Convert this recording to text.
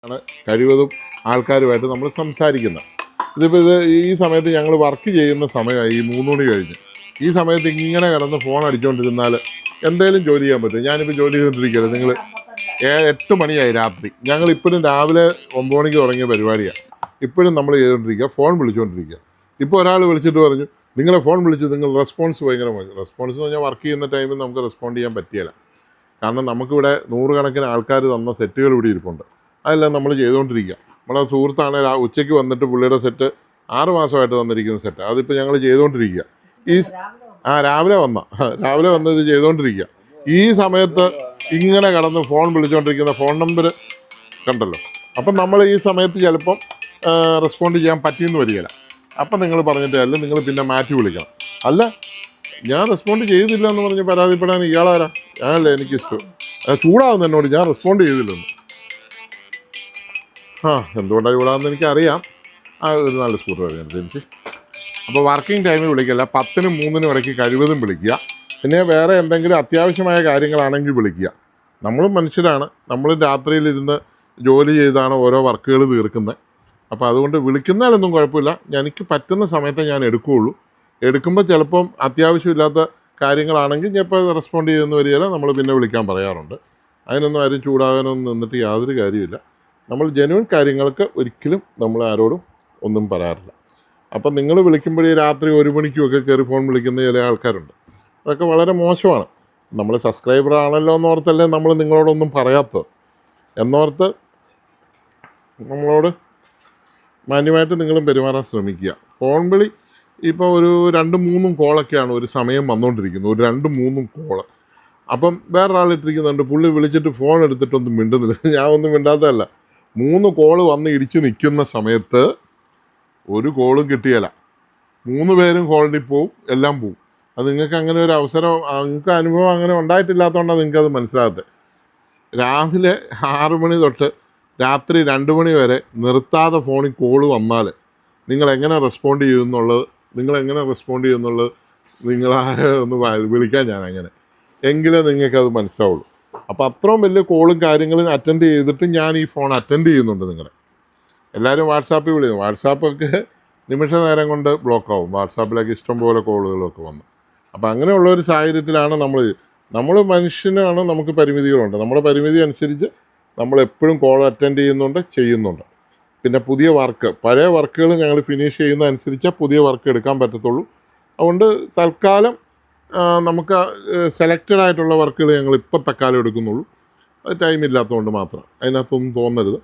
ആണ് കഴിവതും ആൾക്കാരുമായിട്ട് നമ്മൾ സംസാരിക്കുന്നത്. ഇത് ഈ സമയത്ത് ഞങ്ങൾ വർക്ക് ചെയ്യുന്ന സമയമായി, ഈ 3 മണി കഴിഞ്ഞ്. ഈ സമയത്ത് ഇങ്ങനെ കിടന്ന് ഫോൺ അടിച്ചുകൊണ്ടിരുന്നാൽ എന്തെങ്കിലും ജോലി ചെയ്യാൻ പറ്റും? ഞാനിപ്പോൾ ജോലി ചെയ്തുകൊണ്ടിരിക്കുകയാണ്. നിങ്ങൾ 8 മണിയായി രാത്രി. ഞങ്ങൾ ഇപ്പോഴും രാവിലെ 9 മണിക്ക് തുടങ്ങിയ പരിപാടിയാണ്. ഇപ്പോഴും നമ്മൾ ചെയ്തുകൊണ്ടിരിക്കുക, ഫോൺ വിളിച്ചുകൊണ്ടിരിക്കുക. ഇപ്പോൾ ഒരാൾ വിളിച്ചിട്ട് പറഞ്ഞു, നിങ്ങളെ ഫോൺ വിളിച്ചു, നിങ്ങൾ റെസ്പോൺസ് ഭയങ്കര മോശം. റെസ്പോൺസ് എന്ന് പറഞ്ഞാൽ വർക്ക് ചെയ്യുന്ന ടൈമിൽ നമുക്ക് റെസ്പോണ്ട് ചെയ്യാൻ പറ്റിയില്ല. കാരണം നമുക്കിവിടെ 100 കണക്കിന് ആൾക്കാർ തന്ന സെറ്റുകൾ ഇവിടെ ഇരിപ്പുണ്ട്. അതെല്ലാം നമ്മൾ ചെയ്തുകൊണ്ടിരിക്കുക. നമ്മളെ സുഹൃത്താണ് ഉച്ചയ്ക്ക് വന്നിട്ട് പുള്ളിയുടെ സെറ്റ് 6 മാസമായിട്ട് തന്നിരിക്കുന്ന സെറ്റ്, അതിപ്പോൾ ഞങ്ങൾ ചെയ്തുകൊണ്ടിരിക്കുക. രാവിലെ വന്ന് ഇത് ചെയ്തുകൊണ്ടിരിക്കുക. ഈ സമയത്ത് ഇങ്ങനെ കടന്ന് ഫോൺ വിളിച്ചുകൊണ്ടിരിക്കുന്ന ഫോൺ നമ്പർ കണ്ടല്ലോ. അപ്പം നമ്മൾ ഈ സമയത്ത് ചിലപ്പം റെസ്പോണ്ട് ചെയ്യാൻ പറ്റിയെന്ന് വരികയില്ല. അപ്പം നിങ്ങൾ പറഞ്ഞിട്ട് അല്ല, നിങ്ങൾ പിന്നെ മാറ്റി വിളിക്കണം. അല്ല, ഞാൻ റെസ്പോണ്ട് ചെയ്തില്ല എന്ന് പറഞ്ഞ് പരാതിപ്പെടാൻ ഇയാളാരാ? ഞാനല്ലേ, എനിക്കിഷ്ടം. ചൂടാവുന്നു എന്നോട്, ഞാൻ റെസ്പോണ്ട് ചെയ്തില്ലെന്ന്. എന്തുകൊണ്ടാണ് ചൂടാവുന്നത് എനിക്കറിയാം. ഒരു നല്ല സുഹൃത്തുക്കളനുസരിച്ച്. അപ്പോൾ വർക്കിംഗ് ടൈമിൽ വിളിക്കില്ല, 10-നും 3-നും ഇടയ്ക്ക് കഴിവതും വിളിക്കുക. പിന്നെ വേറെ എന്തെങ്കിലും അത്യാവശ്യമായ കാര്യങ്ങളാണെങ്കിൽ വിളിക്കുക. നമ്മളും മനുഷ്യരാണ്, നമ്മൾ രാത്രിയിലിരുന്ന് ജോലി ചെയ്താണ് ഓരോ വർക്കുകൾ തീർക്കുന്നത്. അപ്പോൾ അതുകൊണ്ട് വിളിക്കുന്നതിലൊന്നും കുഴപ്പമില്ല. എനിക്ക് പറ്റുന്ന സമയത്തേ ഞാൻ എടുക്കുകയുള്ളൂ. എടുക്കുമ്പോൾ ചിലപ്പം അത്യാവശ്യമില്ലാത്ത കാര്യങ്ങളാണെങ്കിൽ ഞാൻ ഇപ്പോൾ റെസ്പോണ്ട് ചെയ്യുന്ന വരികയില്ല, നമ്മൾ പിന്നെ വിളിക്കാൻ പറയാറുണ്ട്. അതിനൊന്നും ആരും ചൂടാകാനൊന്നും നിന്നിട്ട് യാതൊരു കാര്യമില്ല. നമ്മൾ ജെന്യുവൻ കാര്യങ്ങൾക്ക് ഒരിക്കലും നമ്മൾ ആരോടും ഒന്നും പറയാറില്ല. അപ്പം നിങ്ങൾ വിളിക്കുമ്പോഴേ രാത്രി 1 മണിക്കുമൊക്കെ കയറി ഫോൺ വിളിക്കുന്ന ചില ആൾക്കാരുണ്ട്. അതൊക്കെ വളരെ മോശമാണ്. നമ്മൾ സബ്സ്ക്രൈബർ ആണല്ലോ എന്നോർത്തല്ലേ നമ്മൾ നിങ്ങളോടൊന്നും പറയാത്തത്. എന്നോർത്ത് നമ്മളോട് മാന്യമായിട്ട് നിങ്ങളും പെരുമാറാൻ ശ്രമിക്കുക. ഫോൺ വിളി ഇപ്പോൾ ഒരു 2-3 കോളൊക്കെയാണ് ഒരു സമയം വന്നുകൊണ്ടിരിക്കുന്നത്, ഒരു 2-3 കോള്. അപ്പം വേറൊരാളിട്ടിരിക്കുന്നുണ്ട്, പുള്ളി വിളിച്ചിട്ട് ഫോൺ എടുത്തിട്ടൊന്നും മിണ്ടുന്നില്ല. ഞാൻ ഒന്നും മിണ്ടാത്തതല്ല. 3 കോള് വന്ന് ഇടിച്ച് നിൽക്കുന്ന സമയത്ത് ഒരു കോളും കിട്ടിയല്ല. 3 പേരും ഹോൾഡിൽ പോവും, എല്ലാം പോവും. അത് നിങ്ങൾക്ക് അങ്ങനെ ഒരു അവസരം, നിങ്ങൾക്ക് അനുഭവം അങ്ങനെ ഉണ്ടായിട്ടില്ലാത്തതുകൊണ്ടാണ് നിങ്ങൾക്കത് മനസ്സിലാകാത്തത്. രാവിലെ 6 മണി തൊട്ട് രാത്രി 2 മണി വരെ നിർത്താതെ ഫോണിൽ കോള് വന്നാൽ നിങ്ങളെങ്ങനെ റെസ്പോണ്ട് ചെയ്യുമെന്നുള്ളത് നിങ്ങളാരെ ഒന്ന് വിളിക്കാൻ ഞാൻ അങ്ങനെ എങ്കിലേ നിങ്ങൾക്കത് മനസ്സിലാവുള്ളൂ. അപ്പോൾ അത്രയും വലിയ കോളും കാര്യങ്ങളും അറ്റൻഡ് ചെയ്തിട്ട് ഞാൻ ഈ ഫോൺ അറ്റൻഡ് ചെയ്യുന്നുണ്ട്. നിങ്ങളെ എല്ലാവരും വാട്സാപ്പിൽ വിളിക്കും. വാട്സാപ്പൊക്കെ നിമിഷ നേരം കൊണ്ട് ബ്ലോക്കാവും. വാട്സാപ്പിലേക്ക് ഇഷ്ടംപോലെ കോളുകളൊക്കെ വന്നു. അപ്പോൾ അങ്ങനെയുള്ള ഒരു സാഹചര്യത്തിലാണ് നമ്മൾ മനുഷ്യനാണ്, നമുക്ക് പരിമിതികളുണ്ട്. നമ്മുടെ പരിമിതി അനുസരിച്ച് നമ്മളെപ്പോഴും കോൾ അറ്റൻഡ് ചെയ്യുന്നുണ്ട്. പിന്നെ പുതിയ വർക്ക്, പഴയ വർക്കുകൾ ഞങ്ങൾ ഫിനിഷ് ചെയ്യുന്ന അനുസരിച്ച് പുതിയ വർക്ക് എടുക്കാൻ പറ്റത്തുള്ളൂ. അതുകൊണ്ട് തൽക്കാലം നമുക്ക് സെലക്റ്റഡ് ആയിട്ടുള്ള വർക്കുകൾ ഞങ്ങൾ ഇപ്പോൾ തൽക്കാലം എടുക്കുന്നുള്ളൂ. അത് ടൈം ഇല്ലാത്തതുകൊണ്ട് മാത്രം. അതിനകത്തൊന്നും തോന്നരുത്.